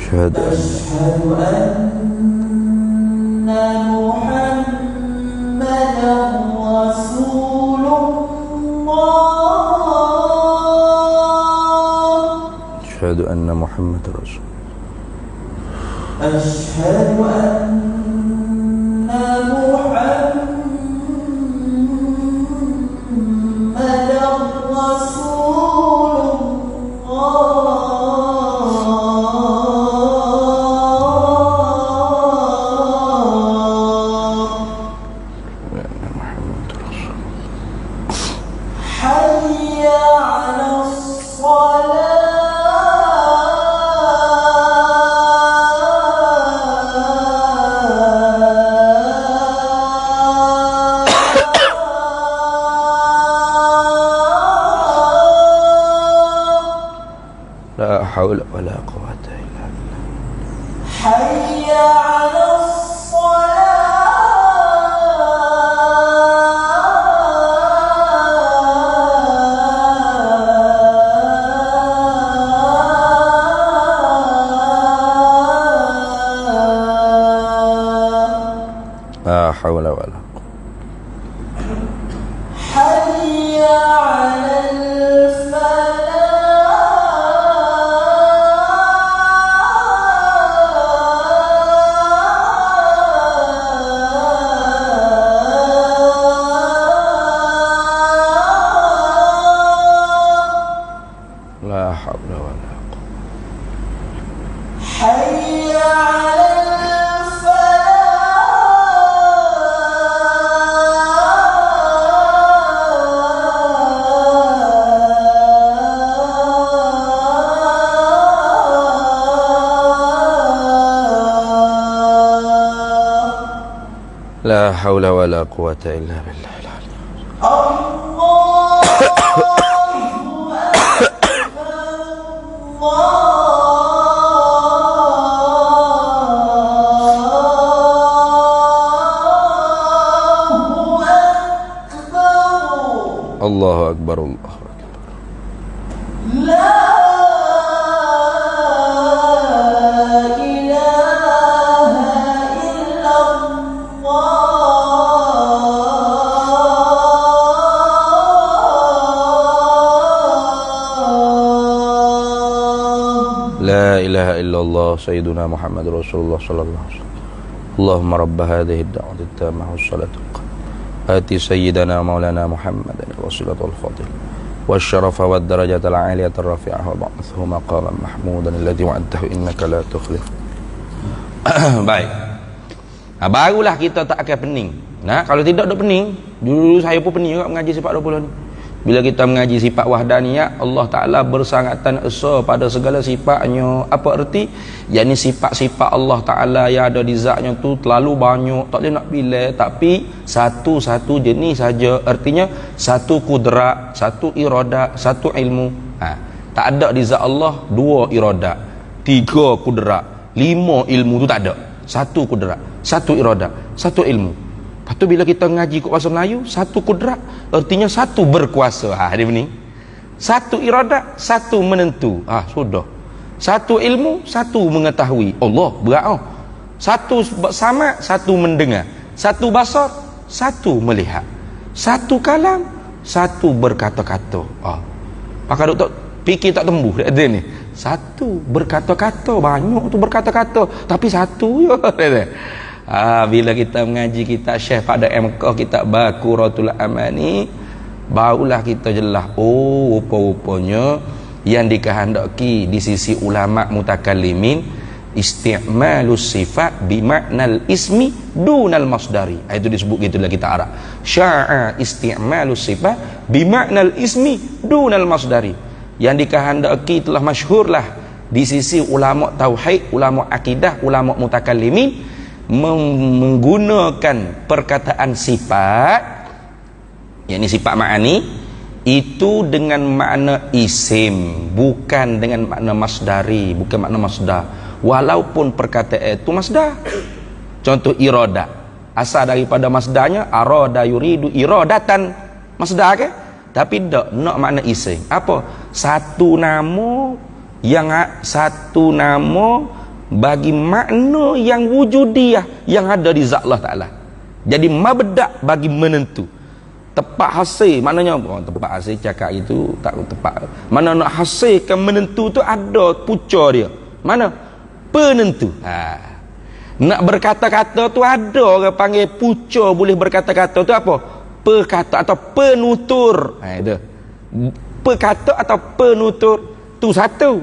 أشهد أن أشهد أن محمد رسول الله. أشهد أن محمد رسول الله. حي على الصلاة. لا حول ولا قوة إلا بالله. حي على الصلاة. لا حول ولا قوة. حي على لا حول ولا قوة. حي على لا حول ولا قوة إلا بالله العلي. الله أكبر. الله أكبر الله أكبر. لا إله إلا الله. لا إله إلا الله سيدنا محمد رسول الله صلى الله عليه وسلم. اللهم رب هذه الدعوة التامة والصلاة القائمة آتي سيدنا مولانا محمدا الوسيلة والفضيلة والشرف والدرجة العالية الرفيعة وبعثه مقاما محمودا الذي وعدته إنك لا تخلف. Baik. Barulah kita tak akan pening. Nah, kalau tidak ada pening, dulu saya pun pening juga mengaji sifat 20 ni. Bila kita mengaji sifat wahdaniyah, Allah Ta'ala bersangatan esa pada segala sifatnya. Apa erti? Yang sifat-sifat Allah Ta'ala yang ada di zatnya tu terlalu banyak, tak boleh nak pilih. Tapi satu-satu jenis saja. Artinya satu kudrat, satu iradat, satu ilmu. Tak ada di zat Allah 2 iradat, 3 kudrat, 5 ilmu tu tak ada. Satu kudrat, satu iradat, satu ilmu. Lepas tu bila kita ngaji kat bahasa Melayu, satu kudrat artinya satu berkuasa. Dia bening. Satu iradat, satu menentu. Sudah. Satu ilmu, satu mengetahui. Allah berat. Satu sama, satu mendengar. Satu basar, satu melihat. Satu kalam, Satu berkata-kata. Pakar doktor fikir tak tembus dia ni. Satu berkata-kata, banyak tu berkata-kata, tapi satu je. Bila kita mengaji kitab Syekh pada MK kitab Baquratul Amani, barulah kita jelas, rupa-rupanya yang dikehendaki di sisi ulama mutakallimin isti'malus sifat bimaknal ismi dunal masdari. Itu disebut gitulah kita Arab. Sya'a isti'malus sifat bimaknal ismi dunal masdari. Yang dikehendaki telah masyhurlah di sisi ulama tauhid, ulama akidah, ulama mutakallimin menggunakan perkataan sifat, yakni sifat ma'ani itu dengan makna isim, bukan dengan makna masdari, bukan makna masdar. Walaupun perkataan itu masdar. Contoh irada, asal daripada masdarnya arada yuridu iradatan, masdar ke? Tapi tak nak makna isim. Apa? Satu nama bagi makna yang wujudiah yang ada di zat Allah Ta'ala. Jadi mabda' bagi menentu. Tepat hasil maknanya tepat hasil cakap itu tak tepat. Mana nak hasilkan menentu tu ada pucuk dia. Mana? Penentu. Nak berkata-kata tu ada orang panggil pucuk boleh berkata-kata tu apa? Perkata atau penutur. Itu. Perkata atau penutur tu satu.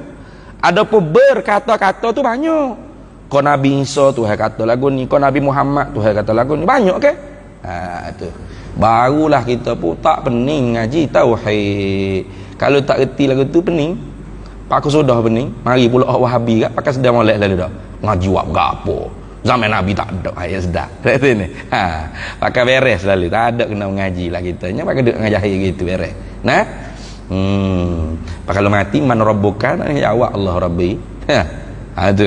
Adapun berkata-kata tu banyak. Kau Nabi Isa tu kata lagu ni, kau Nabi Muhammad tu kata lagu ni, banyak ke? Tu. Barulah kita pun tak pening ngaji tauhid. Kalau tak reti lagu tu pening. Pak aku sudah pening. Mari pula Wahabi kat pakai sedar molek lalu dah. Ngaji wak gapo. Zaman Nabi tak ada ayat sedar. Kat sini. Pakai beres lalu. Tak ada kena mengaji lah kita. Nya pakai duk ngaji gitu beres. Nah. Kalau mati man rabbuka, jawab Allah rabbi. Tu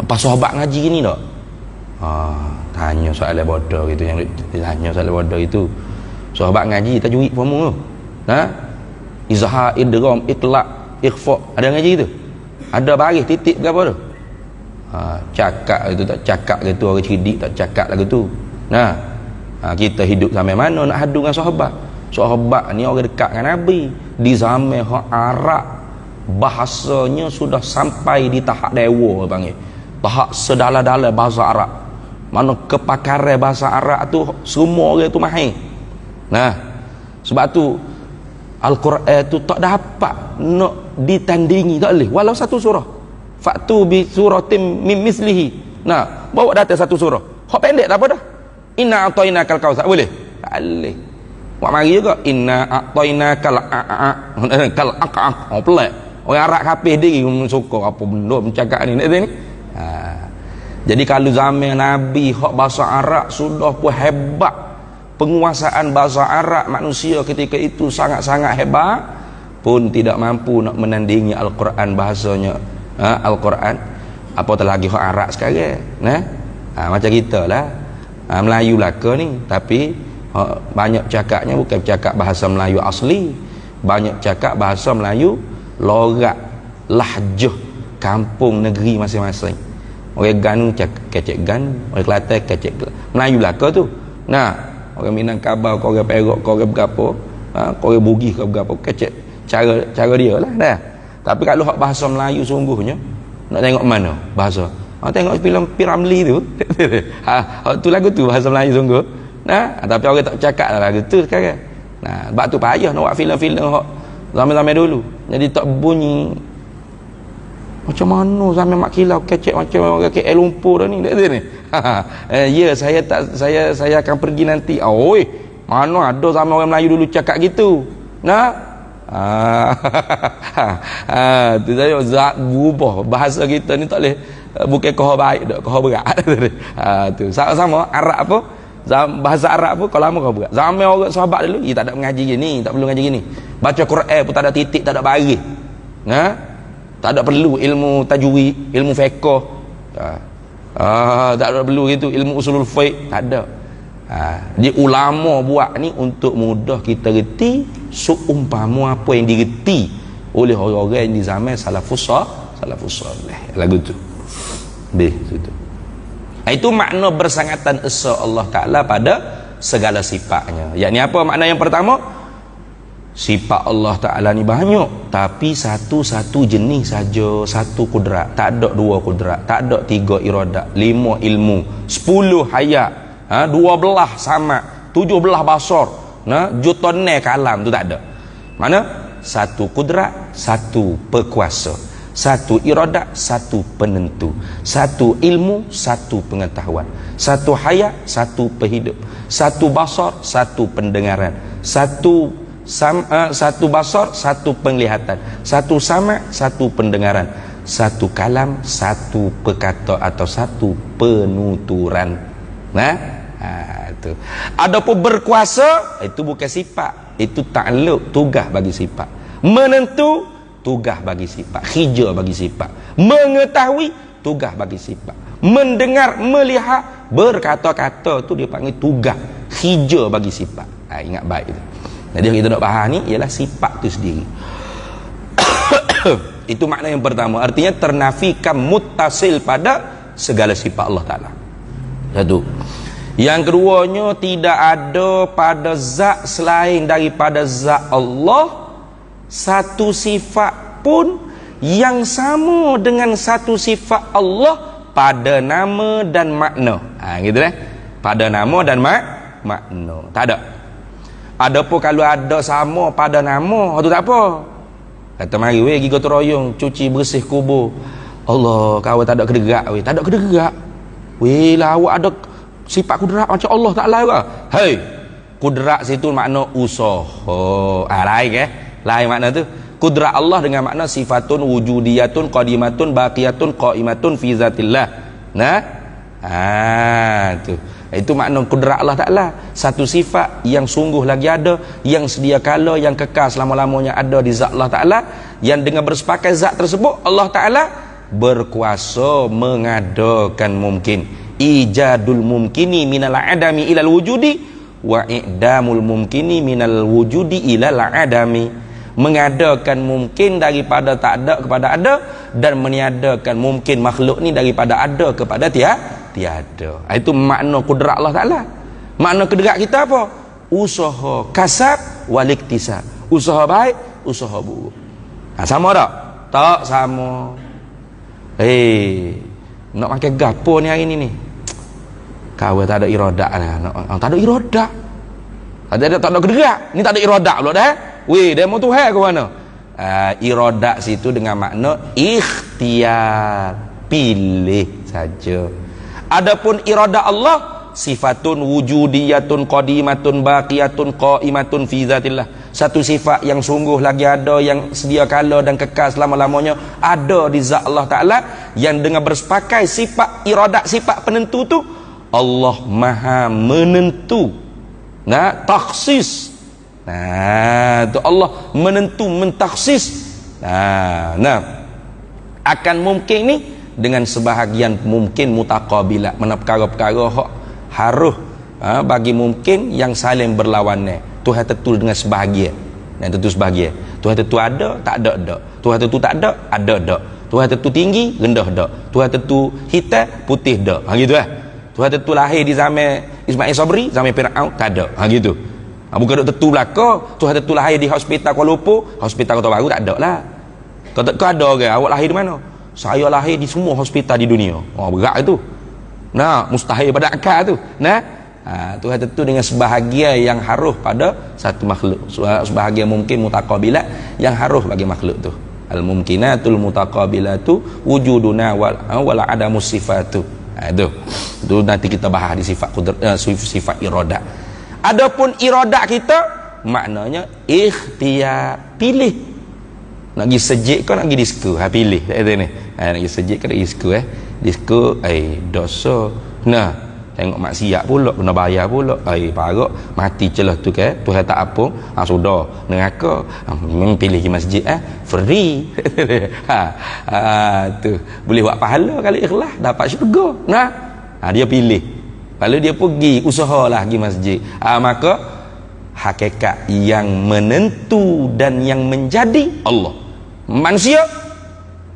Pas sahabat ngaji gini tak? Tanya soalan bodoh gitu, yang ditanya soalan bodoh itu. Sahabat ngaji tajwid formu tu. Izhar, idgham, iqlaq, ikhfa. Ada ngaji itu? Ada baris titik berapa tu? Cakap itu tak cakap gitu, orang cerdik tak cakap lagu tu. Kita hidup sampai mana nak hadu dengan sahabat? Sahabat ni orang dekat dengan Nabi. Di zaman Arab bahasanya sudah sampai di tahap dewa panggil. Tahap sedalam-dalam bahasa Arab. Mana kepakaran bahasa Arab tu semua orang tu mahir. Sebab tu Al-Quran tu tak dapat nak ditandingi, tak boleh. Walau satu surah. Faktu bi suratim mim mislihi. Bawa datang satu surah. Hak pendek tak apa dah. Inna a'tainakal kautsar. Boleh? Tak boleh. Buat mari juga inna a'tainakal kal aqaq. Pelik. Orang Arab kapih diri suka apa benda mencakap ni. Jadi kalau zaman Nabi hak bahasa Arab sudah pun hebat, penguasaan bahasa Arab manusia ketika itu sangat-sangat hebat, pun tidak mampu nak menandingi Al-Quran bahasanya. Al-Quran apatah lagi hak Arab sekarang. Macam kita lah, Melayu lah ke ni, tapi banyak cakapnya bukan cakap bahasa Melayu asli, banyak cakap bahasa Melayu logat, lahjah kampung negeri masing-masing. Orang Ganu kecek Gan, orang Kelantan kecek Melayu lah ke tu. Orang Minangkabau, orang Perak, orang berapa, orang Bugis, orang berapa, kecek cara dia lah. Tapi kalau hak bahasa Melayu sungguhnya, nak tengok mana bahasa? Tengok filem Piramli tu. Tu lagu tu bahasa Melayu sungguh. Tapi orang tak cakap lah lagu tu sekarang. Sebab tu payah nak buat filem-filem hak zaman-zaman dulu. Jadi tak bunyi macam mana zaman mak kilau kecek macam orang KL Lumpur ni. Ya, saya akan pergi nanti. Mana ada zaman orang Melayu dulu cakap gitu. Tu saya zat berubah. Bahasa kita ni tak boleh, bukan kau baik dak, kau berat. Tu sama Arab apa? Bahasa Arab pun kalau lama kau berat. Zaman orang sahabat dulu, tak ada mengaji gini, tak perlu mengaji gini. Baca Quran pun tak ada titik, tak ada baris. Tak ada perlu ilmu tajwid, ilmu fiqh. Tak ada perlu gitu, ilmu usulul fiqh, tak ada. Jadi ulama buat ni untuk mudah kita reti seumpama apa yang direti oleh orang-orang yang di zaman salafus saleh. Lagu tu. Situ. Itu makna bersangatan esa Allah Taala pada segala sifatnya. Yakni apa makna yang pertama? Sifat Allah Ta'ala ni banyak, tapi satu jenis saja, satu kudrat. Tak ada dua kudrat, tak ada tiga iradat, 5 ilmu, 10 hayat, 12 sama, 17 basar, jutonnya kalam, tu tak ada. Mana? Satu kudrat, satu pekuasa, satu iradat, satu penentu, satu ilmu, satu pengetahuan, satu hayat, satu penghidup, satu basar, satu pendengaran, satu basar, satu penglihatan, satu sama, satu pendengaran, satu kalam, satu perkata atau satu penuturan. Itu. Adapun berkuasa, itu bukan sifat, itu takluk, tugas bagi sifat. Menentu, tugas bagi sifat. Hija bagi sifat. Mengetahui, tugas bagi sifat. Mendengar, melihat, berkata-kata, tu dia panggil tugas, hija bagi sifat. Ingat baik itu. Jadi yang kita nak faham ni ialah sifat tu sendiri. Itu makna yang pertama. Artinya ternafikan muttasil pada segala sifat Allah Ta'ala. Satu. Yang keduanya, tidak ada pada zat selain daripada zat Allah satu sifat pun yang sama dengan satu sifat Allah pada nama dan makna. Gitu pada nama dan makna. Tak ada. Adapun kalau ada sama pada nama, itu tak apa. Kata mari weh pergi gotong royong cuci bersih kubur. Allah, kau tak ada kederak weh, tak ada kederak. Weh lah awak ada sifat kudrat macam Allah Taala ke? Hei, kudrat situ makna usaha. Lain lain makna tu. Kudrat Allah dengan makna sifatun wujudiyatun qadimatun baqiyatun qaimatun fi zatillah. Tu. Itu makna kudrat Allah Ta'ala. Satu sifat yang sungguh lagi ada, yang sedia kala, yang kekal selama-lamanya ada di zat Allah Ta'ala, yang dengan bersepakat zat tersebut Allah Ta'ala berkuasa mengadakan mungkin. Ijadul mumkini minal adami ilal wujudi wa i'damul mumkini minal wujudi ilal adami. Mengadakan mungkin daripada tak ada kepada ada, dan meniadakan mungkin makhluk ni daripada ada kepada tiada. Itu makna kudrat Allah Ta'ala. Makna kudrat kita apa? Usaha kasab wal iktisab. Usaha baik, usaha buruk. Sama tak? Tak sama. Nak makan gapo ni hari ni? Kau tak ada iradat lah. Tak ada iradat. Tak ada kudrat. Ni tak ada iradat pula dah. Weh, demo Tuhan ke mana? Iradat situ dengan makna ikhtiar, pilih saja. Adapun iradat Allah sifatun wujudiyatun qadimatun baqiyatun qaimatun fi zatillah. Satu sifat yang sungguh lagi ada, yang sedia kala dan kekal selama-lamanya ada di zat Allah Ta'ala, yang dengan bersepakai sifat iradat, sifat penentu tu Allah Maha menentu. Takhsis. Tu Allah menentu, mentaksis. Akan mungkin ni dengan sebahagian mungkin mutaqabilah, mana perkara-perkara hak harus bagi mungkin yang saling berlawanan. Tuhan tentu dengan sebahagian, dan tentu sebahagian. Tuhan tentu ada, tak ada. Tuhan tentu tak ada, ada. Tuhan tentu tinggi, rendah dak. Tuhan tentu hitam, putih dak. Gitu Tuhan tentu lahir di zaman Ismail Sabri, zaman Firaun, tak ada. Gitu. Bukan tentu belaka. Tuhan tentu lahir di hospital Kuala Lumpur, hospital Kota Baru, tak ada lah. Kau ada orang, awak lahir di mana? Saya lahir di semua hospital di dunia. Berat itu. Mustahil pada akal tu. Tuhan tentu dengan sebahagian yang harus pada satu makhluk. Sebahagian mungkin mutaqabilat yang harus bagi makhluk tu. Al-mumkinatul mutaqabilatu wujuduna wal adamus sifatu. Itu nanti kita bahas di sifat sifat iradat. Adapun iradat kita maknanya ikhtiar, pilih. Nak pergi sejik kau, nak pergi disko, pilih. Nak pergi sejik kau, nak pergi disko disko, dosa. Tengok maksiat pula, kena bayar pula. Parok mati celah tu Tuhan tak apa. Sudah neraka. Pilih ke masjid free. Tu boleh buat pahala kalau ikhlas, dapat syurga. Dia pilih. Lalu dia pergi usahalah pergi masjid. Maka hakikat yang menentu dan yang menjadi Allah. Manusia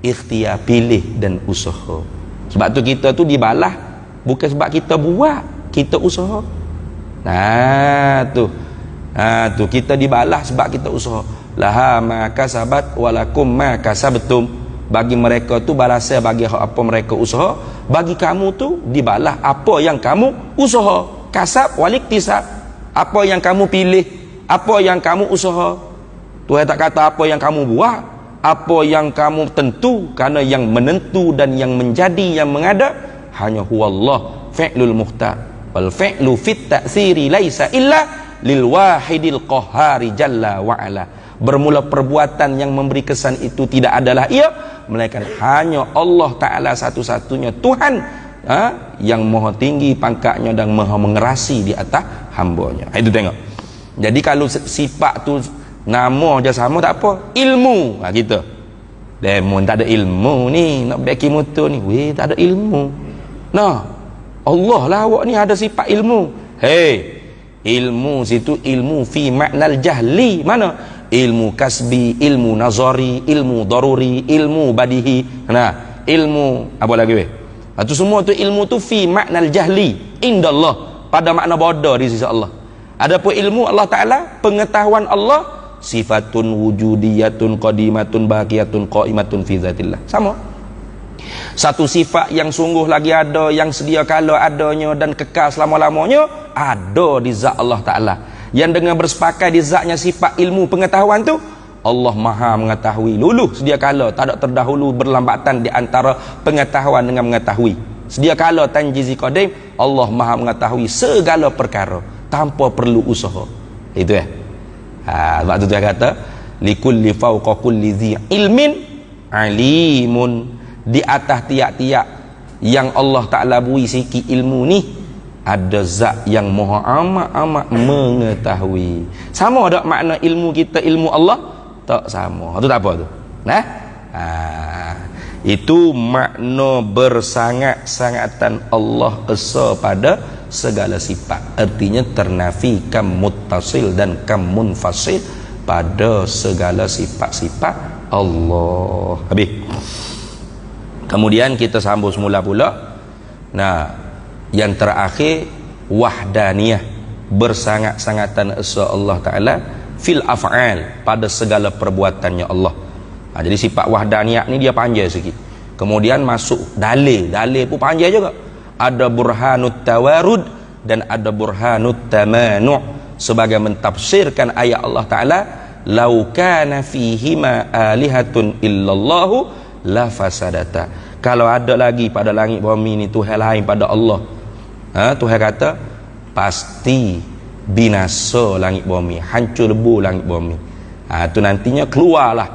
ikhtiar, pilih dan usaha. Sebab tu kita tu dibalas bukan sebab kita buat, kita usaha. Nah tu kita dibalas sebab kita usaha. Laha ma kasabat walakum ma kasabtum. Bagi mereka tu balasan bagi apa mereka usaha, bagi kamu tu dibalas apa yang kamu usaha. Kasab waliktisab, apa yang kamu pilih, apa yang kamu usaha. Tuhan tak kata apa yang kamu buat, apa yang kamu tentu, kerana yang menentu dan yang menjadi, yang mengada hanya huwallah fi'lul muhtar. Wal fi'lu fit ta'siri laisa illa lil wahidil qahhari jalla wa ala. Bermula perbuatan yang memberi kesan itu tidak adalah ia, melainkan hanya Allah Ta'ala satu-satunya Tuhan yang maha tinggi pangkatnya dan maha mengerasi di atas hambanya. Itu tengok. Jadi kalau sifat tu nama je sama tak apa, ilmu kita lemon tak ada ilmu ni, nak beki motor ni weh tak ada ilmu. Nah Allah lah awak ni ada sifat ilmu. Hei, ilmu situ ilmu fi maknal jahli. Mana ilmu kasbi, ilmu nazari, ilmu daruri, ilmu badihi. Nah ilmu apa lagi weh, itu semua tu ilmu tu fi maknal jahli indallah, pada makna bodoh di sisi Allah. Adapun ilmu Allah Ta'ala, pengetahuan Allah, sifatun wujudiyatun qadimatun baqiyatun qaimatun fi zatillah. Sama. Satu sifat yang sungguh lagi ada, yang sedia kala adanya dan kekal selama-lamanya, ada di zat Allah Ta'ala. Yang dengan bersepakat di zatnya sifat ilmu pengetahuan tu, Allah Maha mengetahui luluh sedia kala, tak ada terdahulu berlambatan di antara pengetahuan dengan mengetahui. Sedia kala tanjizi qadim, Allah Maha mengetahui segala perkara tanpa perlu usaha. Itu sebab tu dia kata likulli fawqa kulli dhi ilmin alimun. Di atas tiap-tiap yang Allah Ta'ala beri sikit ilmu ni, ada zat yang maha amat-amat mengetahui. Sama tak makna ilmu kita ilmu Allah? Tak sama. Itu tak apa tu. Nah, itu makna bersangat-sangatan Allah esa pada segala sifat. Artinya ternafi kam muttasil dan kam munfasil pada segala sifat-sifat Allah. Habis. Kemudian kita sambung semula pula. Nah, yang terakhir wahdaniyah, bersangat-sangatan esa Allah Ta'ala fil af'al, pada segala perbuatannya Allah. Jadi sifat wahdaniyah ni dia panjang sikit. Kemudian masuk dalil pun panjang juga. Ada burhanut tawarud dan ada burhanut tamanu' sebagai mentafsirkan ayat Allah Ta'ala, lau kana fihima alihatun illallahu la fasadata. Kalau ada lagi pada langit bumi ni Tuhan lain pada Allah, Tuhan kata pasti binasa langit bumi, hancur lebu langit bumi. Tu nantinya keluarlah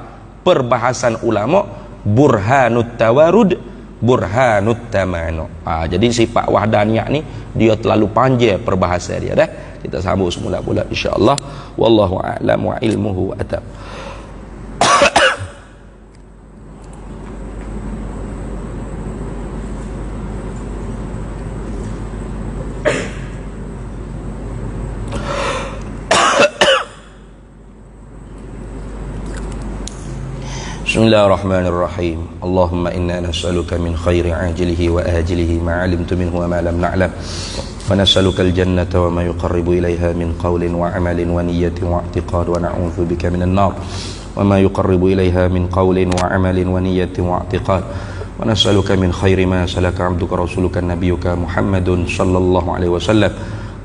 perbahasan ulama burhanut tawarud, burhanut tamanu. Jadi sifat wahdaniyah ni dia terlalu panjang perbahasan dia dah. Kita sambung semula pula insya-Allah. Wallahu a'lam wa ilmuhu atam. Bismillahirrahmanirrahim. Allahumma inna nas'aluka min khairi ajilihi wa ajilihi ma 'alimtu minhu wa ma lam na'lam. Wa nas'aluka al-jannata wa ma yuqarribu ilayha min qawlin wa 'amalin wa niyyatin wa i'tiqad, wa na'udzu bika minan nar wa ma yuqarribu ilayha min qawlin wa 'amalin wa niyyatin wa i'tiqad. Wa nas'aluka min khairi ma salaka 'abduka rasuluka nabiyyuka Muhammadun sallallahu alaihi wasallam.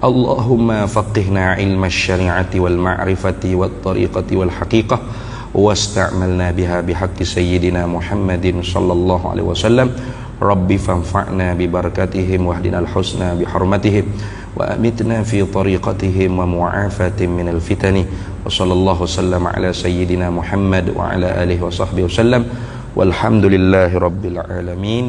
Allahumma faqihna 'ilma asy-syari'ati wal ma'rifati wat tariqati wal haqiqah واستعملنا بها بحق سيدنا محمد صلى الله عليه وسلم. ربي فانفعنا ببركتهم واهدنا الحسنى بحرمتهم وأمتنا في طريقتهم ومعافاة من الفتن. وصلى الله وسلم على سيدنا محمد وعلى آله وصحبه وسلم والحمد لله رب العالمين.